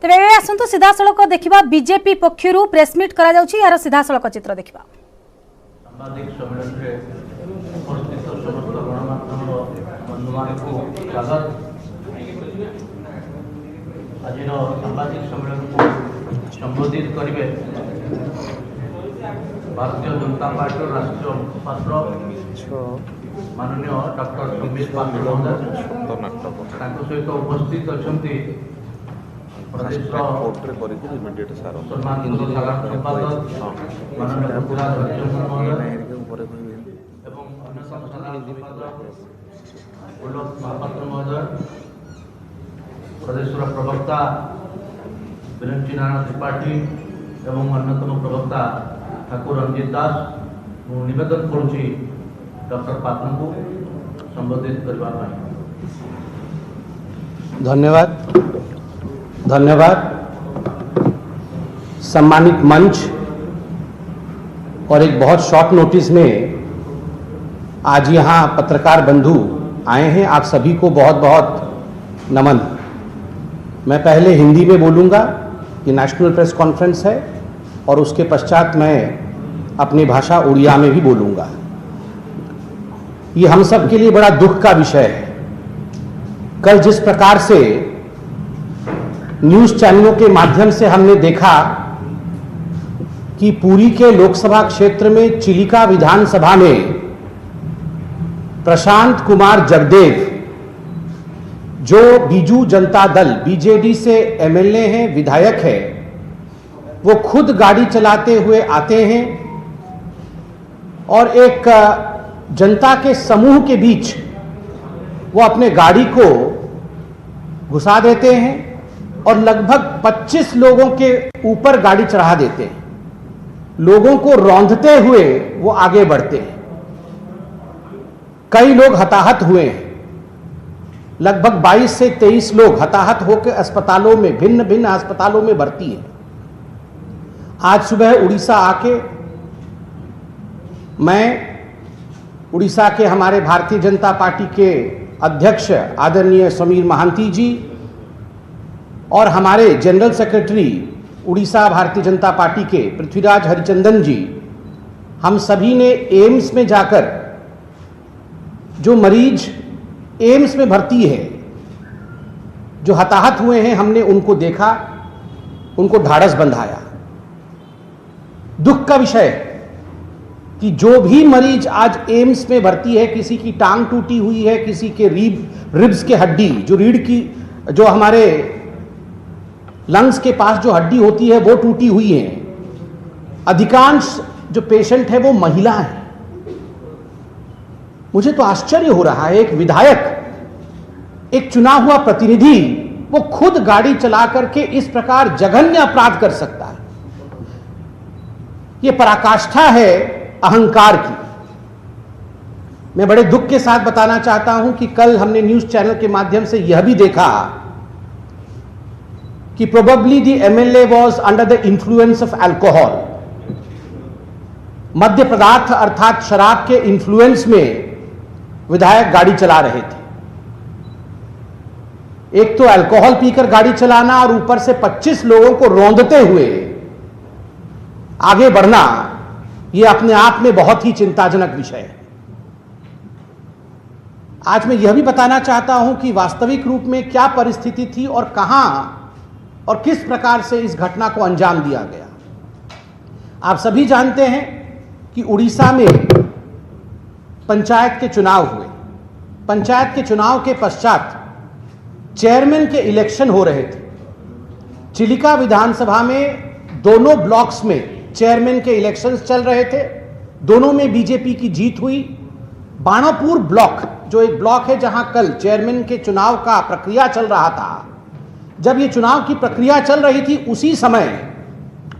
तेरे आसतु सीधा सड़क देखा बीजेपी पक्षर प्रेसमिट यार सीधा सड़क चित्र देखा सामाजिक सम्मेलन रे उपस्थित समस्त गणमाध्यम बंधु मानक स्वागत। आज सामाजिक सम्मेलन को संबोधित करेंगे भारतीय जनता पार्टी राष्ट्रीय मुखपात्र माननीय डॉक्टर संबित पात्र महोदय सहित उपस्थित अच्छा प्रदेश सम्मानित साधारण संपादक माननीय गुजरात हरिचंद्र महोदय एवं अन्य साधारण संपादक गोलक महापात्र महोदय प्रदेश प्रवक्ता विरंची नारायण त्रिपाठी एवं अन्यतम प्रवक्ता ठाकुर रंजित दास निवेदन करुच्ची डॉक्टर पात्र को संबोधित करने। धन्यवाद सम्मानित मंच और एक बहुत शॉर्ट नोटिस में आज यहाँ पत्रकार बंधु आए हैं। आप सभी को बहुत बहुत नमन। मैं पहले हिंदी में बोलूँगा कि नेशनल प्रेस कॉन्फ्रेंस है और उसके पश्चात मैं अपनी भाषा उड़िया में भी बोलूँगा। ये हम सब के लिए बड़ा दुख का विषय है। कल जिस प्रकार से न्यूज़ चैनलों के माध्यम से हमने देखा कि पुरी के लोकसभा क्षेत्र में चिलिका विधानसभा में प्रशांत कुमार जगदेव जो बीजू जनता दल बीजेडी से एमएलए हैं, विधायक है, वो खुद गाड़ी चलाते हुए आते हैं और एक जनता के समूह के बीच वो अपने गाड़ी को घुसा देते हैं और लगभग 25 लोगों के ऊपर गाड़ी चढ़ा देते हैं। लोगों को रौंदते हुए वो आगे बढ़ते हैं। कई लोग हताहत हुए हैं। लगभग 22 से 23 लोग हताहत होकर अस्पतालों में भिन्न भिन्न अस्पतालों में भर्ती हैं। आज सुबह उड़ीसा आके मैं उड़ीसा के हमारे भारतीय जनता पार्टी के अध्यक्ष आदरणीय समीर महांती जी और हमारे जनरल सेक्रेटरी उड़ीसा भारतीय जनता पार्टी के पृथ्वीराज हरिचंदन जी, हम सभी ने एम्स में जाकर जो मरीज एम्स में भर्ती है, जो हताहत हुए हैं, हमने उनको देखा, उनको ढाढ़स बंधाया। दुख का विषय है कि जो भी मरीज आज एम्स में भर्ती है, किसी की टांग टूटी हुई है, किसी के रिब्स के हड्डी, जो रीढ़ की, जो हमारे लंग्स के पास जो हड्डी होती है वो टूटी हुई है। अधिकांश जो पेशेंट है वो महिला है। मुझे तो आश्चर्य हो रहा है, एक विधायक, एक चुना हुआ प्रतिनिधि, वो खुद गाड़ी चला करके इस प्रकार जघन्य अपराध कर सकता है। ये पराकाष्ठा है अहंकार की। मैं बड़े दुख के साथ बताना चाहता हूं कि कल हमने न्यूज चैनल के माध्यम से यह भी देखा कि probably the MLA was under the influence of alcohol. मद्य पदार्थ अर्थात शराब के इन्फ्लुएंस में विधायक गाड़ी चला रहे थे। एक तो अल्कोहल पीकर गाड़ी चलाना और ऊपर से 25 लोगों को रौंदते हुए आगे बढ़ना, यह अपने आप में बहुत ही चिंताजनक विषय है। आज मैं यह भी बताना चाहता हूं कि वास्तविक रूप में क्या परिस्थिति थी और कहां और किस प्रकार से इस घटना को अंजाम दिया गया। आप सभी जानते हैं कि उड़ीसा में पंचायत के चुनाव हुए। पंचायत के चुनाव के पश्चात चेयरमैन के इलेक्शन हो रहे थे। चिलिका विधानसभा में दोनों ब्लॉक्स में चेयरमैन के इलेक्शंस चल रहे थे। दोनों में बीजेपी की जीत हुई। बाणापुर ब्लॉक, जो एक ब्लॉक है जहां कल चेयरमैन के चुनाव का प्रक्रिया चल रहा था, जब ये चुनाव की प्रक्रिया चल रही थी उसी समय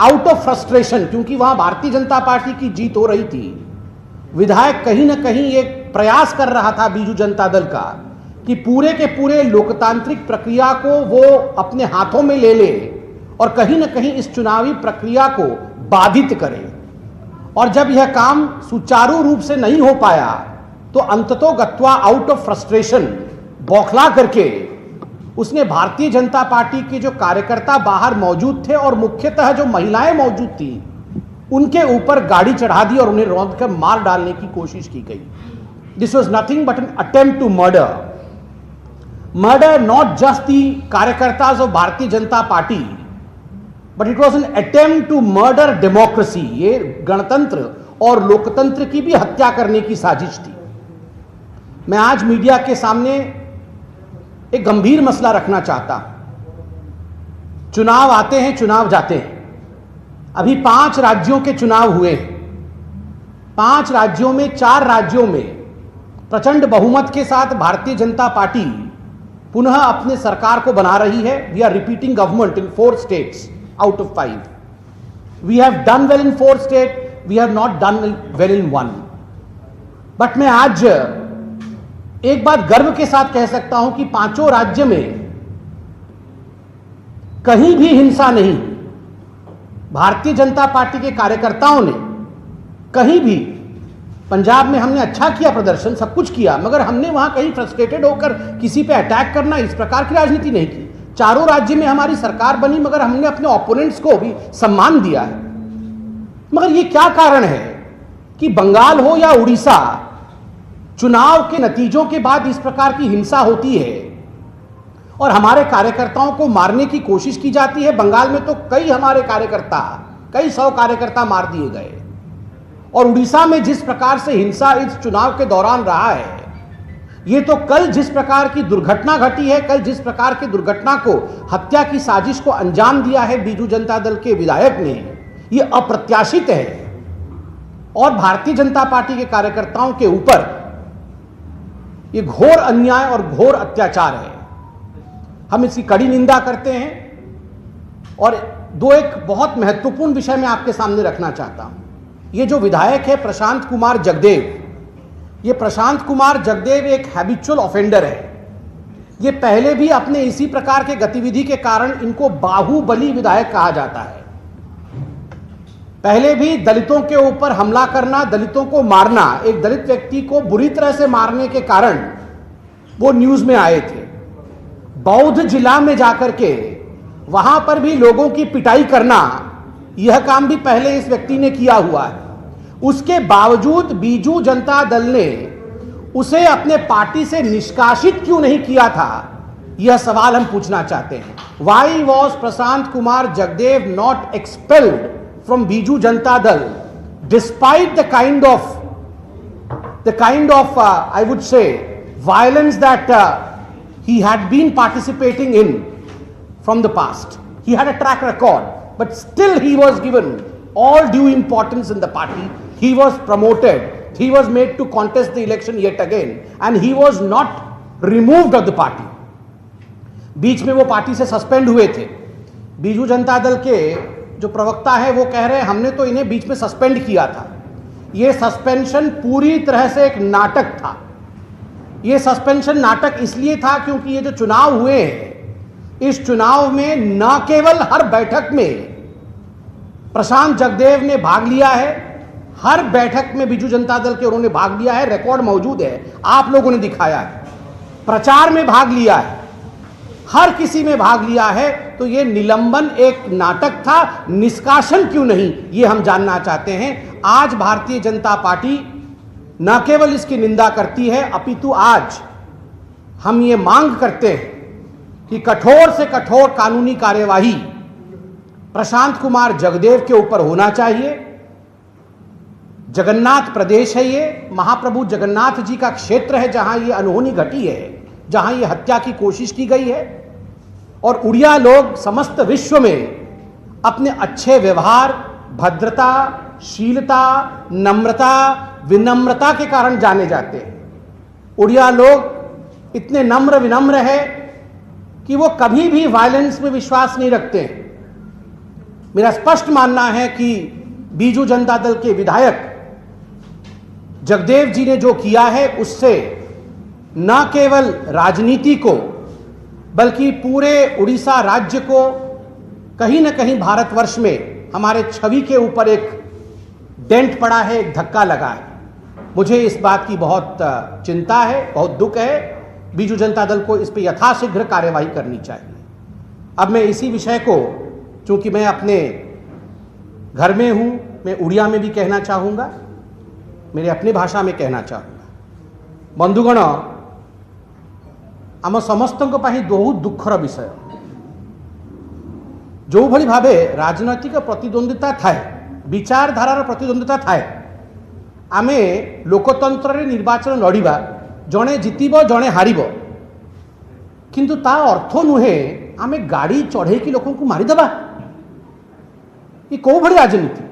आउट ऑफ फ्रस्ट्रेशन, क्योंकि वहां भारतीय जनता पार्टी की जीत हो रही थी, विधायक कहीं ना कहीं एक प्रयास कर रहा था बीजू जनता दल का कि पूरे के पूरे लोकतांत्रिक प्रक्रिया को वो अपने हाथों में ले ले और कहीं ना कहीं इस चुनावी प्रक्रिया को बाधित करे। और जब यह काम सुचारू रूप से नहीं हो पाया तो अंततोगत्वा आउट ऑफ फ्रस्ट्रेशन बौखला करके उसने भारतीय जनता पार्टी के जो कार्यकर्ता बाहर मौजूद थे और मुख्यतः जो महिलाएं मौजूद थी उनके ऊपर गाड़ी चढ़ा दी और उन्हें रौंद कर मार डालने की कोशिश की गई। This was nothing but an attempt to murder not just the कार्यकर्ताज of Bharatiya Janata Party but it was an attempt to murder democracy. ये गणतंत्र और लोकतंत्र की भी हत्या करने की साजिश थी। मैं आज मीडिया के सामने एक गंभीर मसला रखना चाहता हूं। चुनाव आते हैं, चुनाव जाते हैं। अभी 5 राज्यों के चुनाव हुए हैं। 5 राज्यों में 4 राज्यों में प्रचंड बहुमत के साथ भारतीय जनता पार्टी पुनः अपने सरकार को बना रही है। We are repeating government in 4 states out of 5। We have done well in 4 state, we have not done well in 1। But मैं आज एक बात गर्व के साथ कह सकता हूं कि 5 राज्य में कहीं भी हिंसा नहीं। भारतीय जनता पार्टी के कार्यकर्ताओं ने कहीं भी, पंजाब में हमने अच्छा किया प्रदर्शन, सब कुछ किया, मगर हमने वहां कहीं फ्रस्ट्रेटेड होकर किसी पे अटैक करना, इस प्रकार की राजनीति नहीं की। 4 राज्य में हमारी सरकार बनी मगर हमने अपने ओपोनेंट्स को भी सम्मान दिया है। मगर ये क्या कारण है कि बंगाल हो या उड़ीसा, चुनाव के नतीजों के बाद इस प्रकार की हिंसा होती है और हमारे कार्यकर्ताओं को मारने की कोशिश की जाती है। बंगाल में तो कई हमारे कार्यकर्ता, कई 100 कार्यकर्ता मार दिए गए। और उड़ीसा में जिस प्रकार से हिंसा इस चुनाव के दौरान रहा है, ये तो कल जिस प्रकार की दुर्घटना घटी है, कल जिस प्रकार की दुर्घटना को, हत्या की साजिश को अंजाम दिया है बीजू जनता दल के विधायक ने, ये अप्रत्याशित है और भारतीय जनता पार्टी के कार्यकर्ताओं के ऊपर ये घोर अन्याय और घोर अत्याचार है। हम इसकी कड़ी निंदा करते हैं। और एक बहुत महत्वपूर्ण विषय मैं आपके सामने रखना चाहता हूं। ये जो विधायक है प्रशांत कुमार जगदेव, ये प्रशांत कुमार जगदेव एक हैबिचुअल ऑफेंडर है। ये पहले भी अपने इसी प्रकार के गतिविधि के कारण इनको बाहुबली विधायक कहा जाता है। पहले भी दलितों के ऊपर हमला करना, दलितों को मारना, एक दलित व्यक्ति को बुरी तरह से मारने के कारण वो न्यूज में आए थे। बौद्ध जिला में जाकर के वहां पर भी लोगों की पिटाई करना, यह काम भी पहले इस व्यक्ति ने किया हुआ है। उसके बावजूद बीजू जनता दल ने उसे अपने पार्टी से निष्कासित क्यों नहीं किया था, यह सवाल हम पूछना चाहते हैं। Why was Prashant Kumar Jagdev not expelled from Biju Janata Dal, despite the kind of I would say violence that he had been participating in from the past. He had a track record, but still he was given all due importance in the party. He was promoted. He was made to contest the election yet again, and he was not removed of the party. बीच में वो party से suspend हुए थे। बीजू जनता दल के जो प्रवक्ता है वो कह रहे हैं हमने तो इन्हें बीच में सस्पेंड किया था। ये सस्पेंशन पूरी तरह से एक नाटक था। ये सस्पेंशन नाटक इसलिए था क्योंकि ये जो चुनाव हुए हैं, इस चुनाव में न केवल हर बैठक में प्रशांत जगदेव ने भाग लिया है, हर बैठक में बीजू जनता दल के उन्होंने भाग लिया है, रिकॉर्ड मौजूद है, आप लोगों ने दिखाया है। प्रचार में भाग लिया है, हर किसी में भाग लिया है। तो ये निलंबन एक नाटक था, निष्कासन क्यों नहीं, ये हम जानना चाहते हैं। आज भारतीय जनता पार्टी न केवल इसकी निंदा करती है, अपितु आज हम ये मांग करते हैं कि कठोर से कठोर कानूनी कार्यवाही प्रशांत कुमार जगदेव के ऊपर होना चाहिए। जगन्नाथ प्रदेश है, ये महाप्रभु जगन्नाथ जी का क्षेत्र है जहां ये अनहोनी घटी है, जहां ये हत्या की कोशिश की गई है। और उड़िया लोग समस्त विश्व में अपने अच्छे व्यवहार, भद्रता, शीलता, नम्रता, विनम्रता के कारण जाने जाते हैं। उड़िया लोग इतने नम्र विनम्र है कि वो कभी भी वायलेंस में विश्वास नहीं रखते हैं। मेरा स्पष्ट मानना है कि बीजू जनता दल के विधायक जगदेव जी ने जो किया है उससे न केवल राजनीति को बल्कि पूरे उड़ीसा राज्य को, कहीं न कहीं भारतवर्ष में हमारे छवि के ऊपर एक डेंट पड़ा है, एक धक्का लगा है। मुझे इस बात की बहुत चिंता है, बहुत दुख है बीजू जनता दल को इस पर यथाशीघ्र कार्यवाही करनी चाहिए। अब मैं इसी विषय को, चूंकि मैं अपने घर में हूँ, मैं उड़िया में भी कहना चाहूँगा, मेरे अपनी भाषा में कहना चाहूँगा। बंधुगण, आम समस्त बहुत दुखर विषय, जो भली भावे राजनैतिक प्रतिद्वंदिता थाए, विचारधारार प्रतिद्वंदिता थाए, आमे लोकतंत्र रे निर्वाचन लड़िबा, जड़े जितब जड़े हारिब, किंतु ता अर्थ नुहे आमे गाड़ी चढ़े कि लोक मारिदेबा। ये कौ भली राजनीति?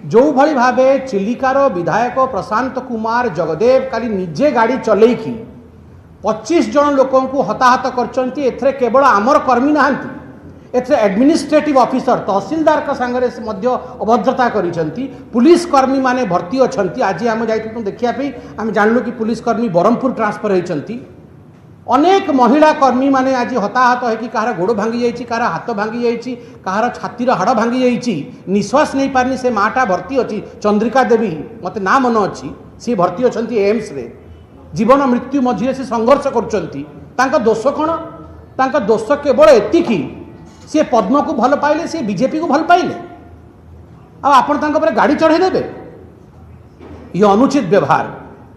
जो भली भावे चिलिकार विधायक प्रशांत कुमार जगदेव काली निजे गाड़ी चलई कि 25 जन लोक हताहत कर, केवल आमर कर्मी नहांती, एथे एडमिनिस्ट्रेटिव ऑफिसर तहसीलदार का सांगरे मध्य अभद्रता करिसेंती, पुलिस कर्मी माने भर्ती अछंती। आज आम जाइतु देखिया आम जानलु कि पुलिस कर्मी बरहमपुर ट्रांसफर होइछंती। अनेक महिला कर्मी माने आज हताहत है कि कहार गोड़ भांगी जाइछि, कहार हाथ भांगी जाइछि, कहार छातीर हाड़ भांगी जाइछि, निश्वास नहीं पारनी से माटा भर्ती अछि, चंद्रिका देवी मते ना मन अछि, सी भर्ती अछंती एम्स रे, जीवन मृत्यु मझिरे से संघर्ष करुछंती। तांका दोष कोन? तांका दोष केवल एतिकी सी पद्म को भल पाइले, सी बीजेपी को भल पाइले, आपण तांका पर गाड़ी चढ़े देबे। यह अनुचित व्यवहार,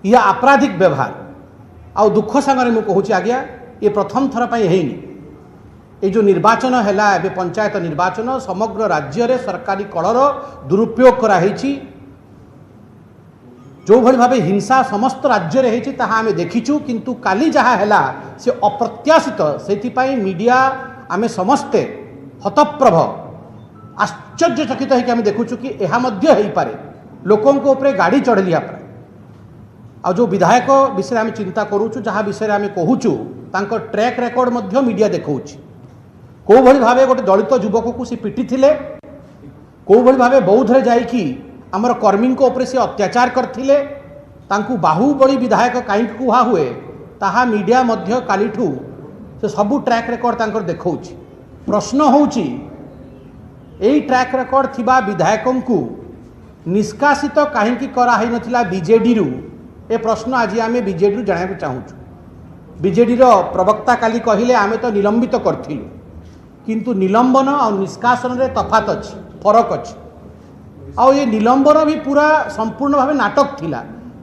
यह आपराधिक व्यवहार। आ दुख सांगरे मु कहूँ आज्ञा, ये प्रथम थर पर है ये जो निर्वाचन है, पंचायत निर्वाचन समग्र राज्य रे सरकारी कलर दुरुपयोग कराई, जो भली भावे हिंसा समस्त राज्य रे होती आम देखीचु, किंतु काली जहाँ है से अप्रत्याशित। से मीडिया आमे समस्ते हतप्रभ आश्चर्यचकित होकर आम देखुचु कि यह हो पारे, लोकों ऊपर गाड़ी चढ़लिया पर। आ जो विधायक विषय आम चिंता करूचु, जहाँ विषय आम कहूचु, तांको ट्रैक रेकर्ड मध्य मीडिया देखौछि। कौ भली भावे गोटे दलित युवक को सी पिटी थिले, कौ भली भावे बौद्ध रे जाइकी आमर कर्मी को ऊपर से अत्याचार करथिले, तांकु बाहुबली विधायक कहीं कुहा हुए, ताहा मीडिया मध्य कालीठू से सबू ट्रैक रेकर्ड तांकर देखौछि। प्रश्न होउछि, एई ट्रैक रेकर्ड थिबा विधायकों को निष्कासित कहीं कराई नथिला बीजेडी रु? ए प्रश्न आज आम बीजेडी जाना चाहूँ। बीजेडी प्रवक्ता काली कहले आमे तो निलंबित करथिलु, किंतु निलंबन और निष्कासन रे तफात अछि, फरक अछि। आ ये निलंबन भी पूरा संपूर्ण भाव नाटक थिला,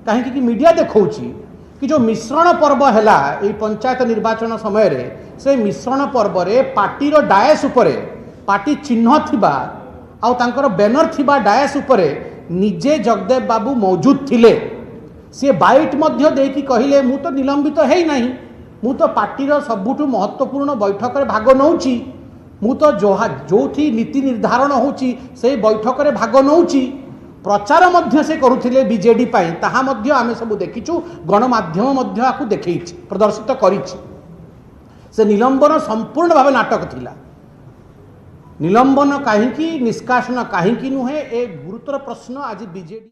कहीं कि मीडिया देखौछि कि जो मिश्रण पर्व हैला ये पंचायत निर्वाचन समय रे, से मिश्रण पर्व रे पार्टीर डायस उपरे पार्टी चिन्ह थिबा आउ तांकर बैनर थिबा डायस उपरे निजे जगदेव बाबू मौजूद थिले। से बाइट मध्य देकी कहिले मु तो निलंबित है नहीं, मु तो पार्टीर सबुठु महत्वपूर्ण बैठक रे भाग नौची, मु तो जो थी नीति निर्धारण होची से बैठक रे भाग नौची। प्रचार मध्य से करुथिले बीजेडी पाई, ताहा मध्य आमे सब देखिचु, गणमाध्यम मध्य आकु देखैछि, प्रदर्शित करिछि। से निलंबन संपूर्ण भाव नाटक थिला। निलंबन काहींकी, निष्कासन काहींकी नुहे, ए गुरुतर प्रश्न आज बीजेडी।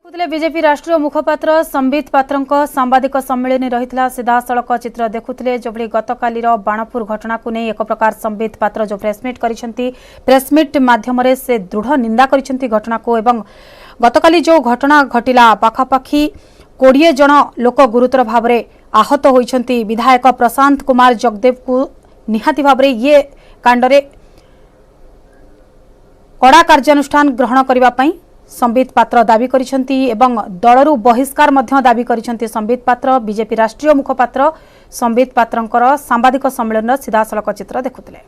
देखुले बीजेपी राष्ट्रीय मुखपात्र संबित पात्र सांबादिक सम्मेलन रही सीधासलख चित्र देखुले, जो गतकालीर बाणपुर घटना को नहीं एक प्रकार संबित पात्र जो प्रेसमिट करिसेंती, प्रेसमिट माध्यम से दृढ़ निंदा करिसेंती घटना को। एवं गतकाली जो घटना घटिला, पाखापाखि 20 जन लोक गुरुतर भाव में आहत होइछंती। विधायक प्रशांत कुमार जगदेव को निहाती भाव में ये कांडरे कड़ा कार्यानुष्ठान ग्रहण करने पाई संबित पात्र दाबी करिसेंती एवं दलरू बहिष्कार मध्य दाबी करिसेंती संबित पात्र। बीजेपी राष्ट्रीय मुखपात्र संबित पात्रंकर सांबादिक सम्मेलन सीधासलख चित्र देखुले।